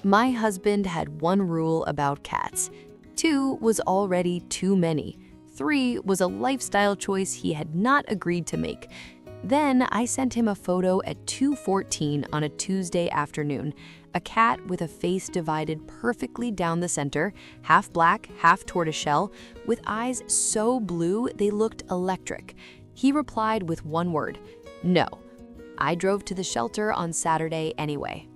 My husband had one rule about cats. 2 was already too many. 3 was a lifestyle choice he had not agreed to make. Then I sent him a photo at 2:14 on a Tuesday afternoon. A cat with a face divided perfectly down the center, half black, half tortoiseshell, with eyes so blue they looked electric. He replied with one word, "No." I drove to the shelter on Saturday anyway.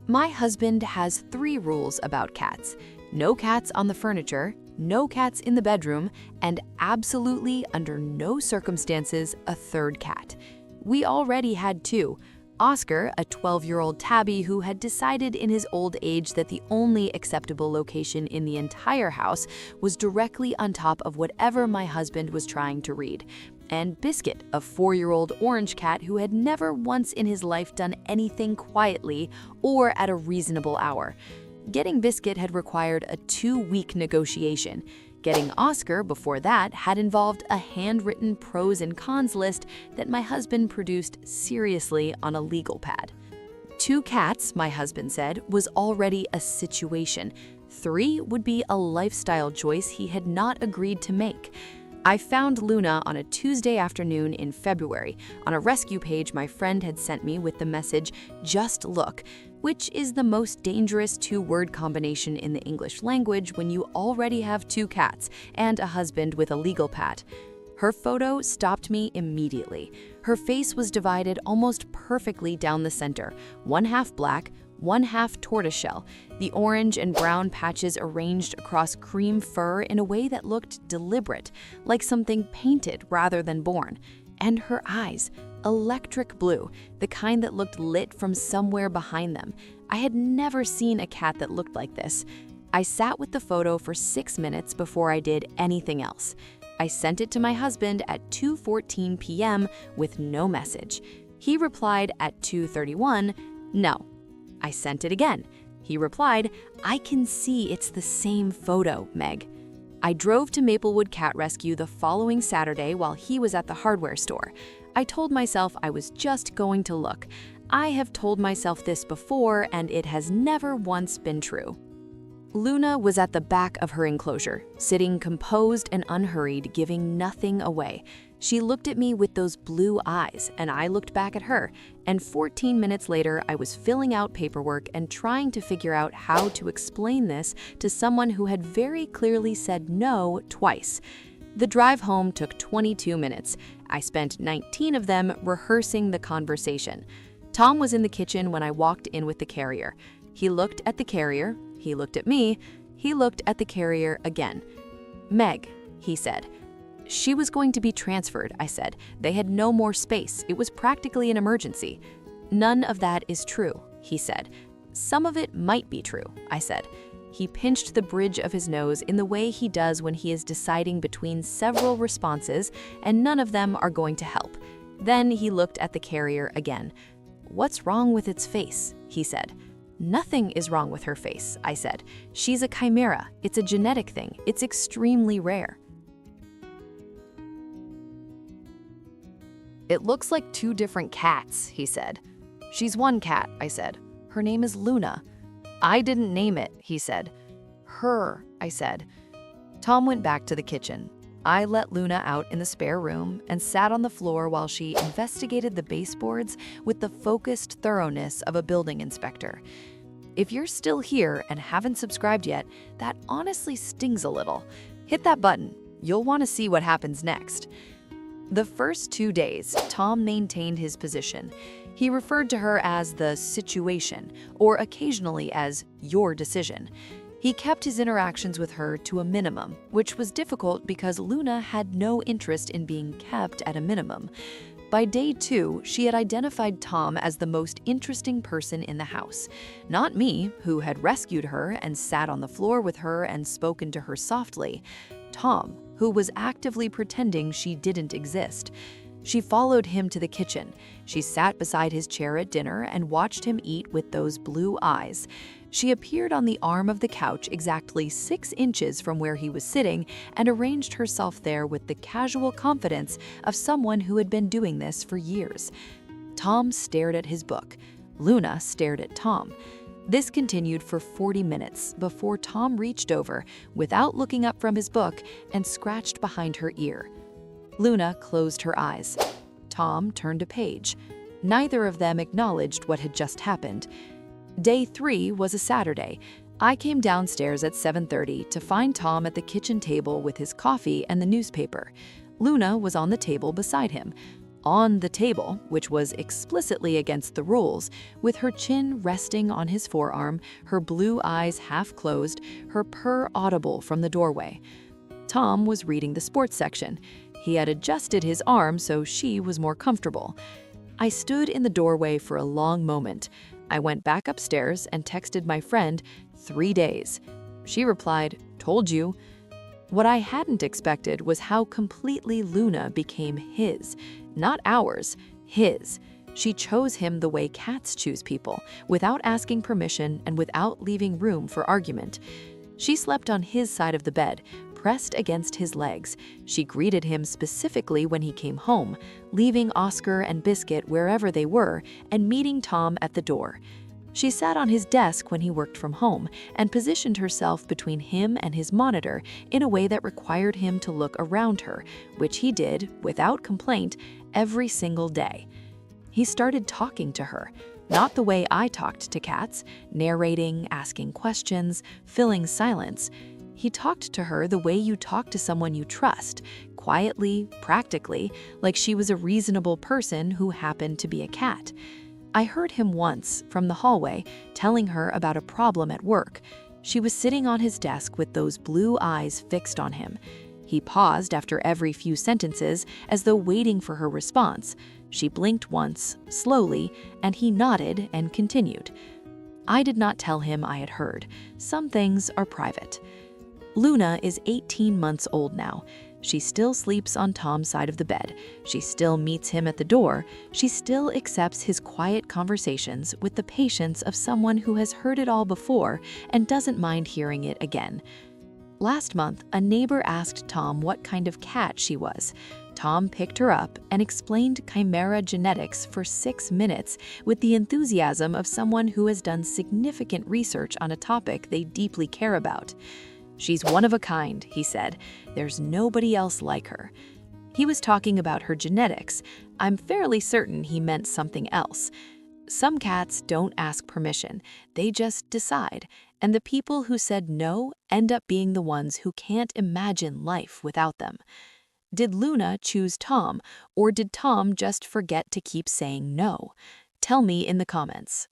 My husband has 3 rules about cats: no cats on the furniture, no cats in the bedroom, and absolutely under no circumstances a 3rd cat. We already had 2. Oscar, a 12-year-old tabby who had decided in his old age that the only acceptable location in the entire house was directly on top of whatever my husband was trying to read. And Biscuit, a 4-year-old orange cat who had never once in his life done anything quietly or at a reasonable hour. Getting Biscuit had required a 2-week negotiation. Getting Oscar before that had involved a handwritten pros and cons list that my husband produced seriously on a legal pad. 2 cats, my husband said, was already a situation. 3 would be a lifestyle choice he had not agreed to make. I found Luna on a Tuesday afternoon in February on a rescue page my friend had sent me with the message, "Just look," which is the most dangerous 2-word combination in the English language when you already have 2 cats and a husband with a legal pad. Her photo stopped me immediately. Her face was divided almost perfectly down the center, one half black, one half tortoiseshell, the orange and brown patches arranged across cream fur in a way that looked deliberate, like something painted rather than born. And her eyes, electric blue, the kind that looked lit from somewhere behind them. I had never seen a cat that looked like this. I sat with the photo for 6 minutes before I did anything else. I sent it to my husband at 2:14 p.m. with no message. He replied at 2:31, "No." I sent it again. He replied, "I can see it's the same photo, Meg." I drove to Maplewood Cat Rescue the following Saturday while he was at the hardware store. I told myself I was just going to look. I have told myself this before, and it has never once been true. Luna was at the back of her enclosure, sitting composed and unhurried, giving nothing away. She looked at me with those blue eyes, and I looked back at her, and 14 minutes later, I was filling out paperwork and trying to figure out how to explain this to someone who had very clearly said no twice. The drive home took 22 minutes. I spent 19 of them rehearsing the conversation. Tom was in the kitchen when I walked in with the carrier. He looked at the carrier, he looked at me, he looked at the carrier again. "Meg," he said. "She was going to be transferred," I said. "They had no more space. It was practically an emergency." "None of that is true," he said. "Some of it might be true," I said. He pinched the bridge of his nose in the way he does when he is deciding between several responses, and none of them are going to help. Then he looked at the carrier again. "What's wrong with its face?" he said. "Nothing is wrong with her face," I said. "She's a chimera. It's a genetic thing. It's extremely rare." "It looks like 2 different cats," he said. "She's one cat," I said. "Her name is Luna." "I didn't name it," he said. "Her," I said. Tom went back to the kitchen. I let Luna out in the spare room and sat on the floor while she investigated the baseboards with the focused thoroughness of a building inspector. If you're still here and haven't subscribed yet, that honestly stings a little. Hit that button. You'll want to see what happens next. The first 2 days, Tom maintained his position. He referred to her as the situation, or occasionally as your decision. He kept his interactions with her to a minimum, which was difficult because Luna had no interest in being kept at a minimum. By day 2, she had identified Tom as the most interesting person in the house. Not me, who had rescued her and sat on the floor with her and spoken to her softly. Tom, who was actively pretending she didn't exist. She followed him to the kitchen. She sat beside his chair at dinner and watched him eat with those blue eyes. She appeared on the arm of the couch exactly 6 inches from where he was sitting and arranged herself there with the casual confidence of someone who had been doing this for years. Tom stared at his book. Luna stared at Tom. This continued for 40 minutes before Tom reached over, without looking up from his book, and scratched behind her ear. Luna closed her eyes. Tom turned a page. Neither of them acknowledged what had just happened. Day 3 was a Saturday. I came downstairs at 7:30 to find Tom at the kitchen table with his coffee and the newspaper. Luna was on the table beside him. On the table, which was explicitly against the rules, with her chin resting on his forearm, her blue eyes half closed, her purr audible from the doorway. Tom was reading the sports section. He had adjusted his arm so she was more comfortable. I stood in the doorway for a long moment. I went back upstairs and texted my friend, 3 days. She replied, "Told you." What I hadn't expected was how completely Luna became his. Not ours, his. She chose him the way cats choose people, without asking permission and without leaving room for argument. She slept on his side of the bed, pressed against his legs. She greeted him specifically when he came home, leaving Oscar and Biscuit wherever they were and meeting Tom at the door. She sat on his desk when he worked from home and positioned herself between him and his monitor in a way that required him to look around her, which he did, without complaint, every single day. He started talking to her, not the way I talked to cats, narrating, asking questions, filling silence. He talked to her the way you talk to someone you trust, quietly, practically, like she was a reasonable person who happened to be a cat. I heard him once, from the hallway, telling her about a problem at work. She was sitting on his desk with those blue eyes fixed on him. He paused after every few sentences, as though waiting for her response. She blinked once, slowly, and he nodded and continued. I did not tell him I had heard. Some things are private. Luna is 18 months old now. She still sleeps on Tom's side of the bed. She still meets him at the door. She still accepts his quiet conversations with the patience of someone who has heard it all before and doesn't mind hearing it again. Last month, a neighbor asked Tom what kind of cat she was. Tom picked her up and explained chimera genetics for 6 minutes with the enthusiasm of someone who has done significant research on a topic they deeply care about. "She's one of a kind," he said. "There's nobody else like her." He was talking about her genetics. I'm fairly certain he meant something else. Some cats don't ask permission. They just decide. And the people who said no end up being the ones who can't imagine life without them. Did Luna choose Tom, or did Tom just forget to keep saying no? Tell me in the comments.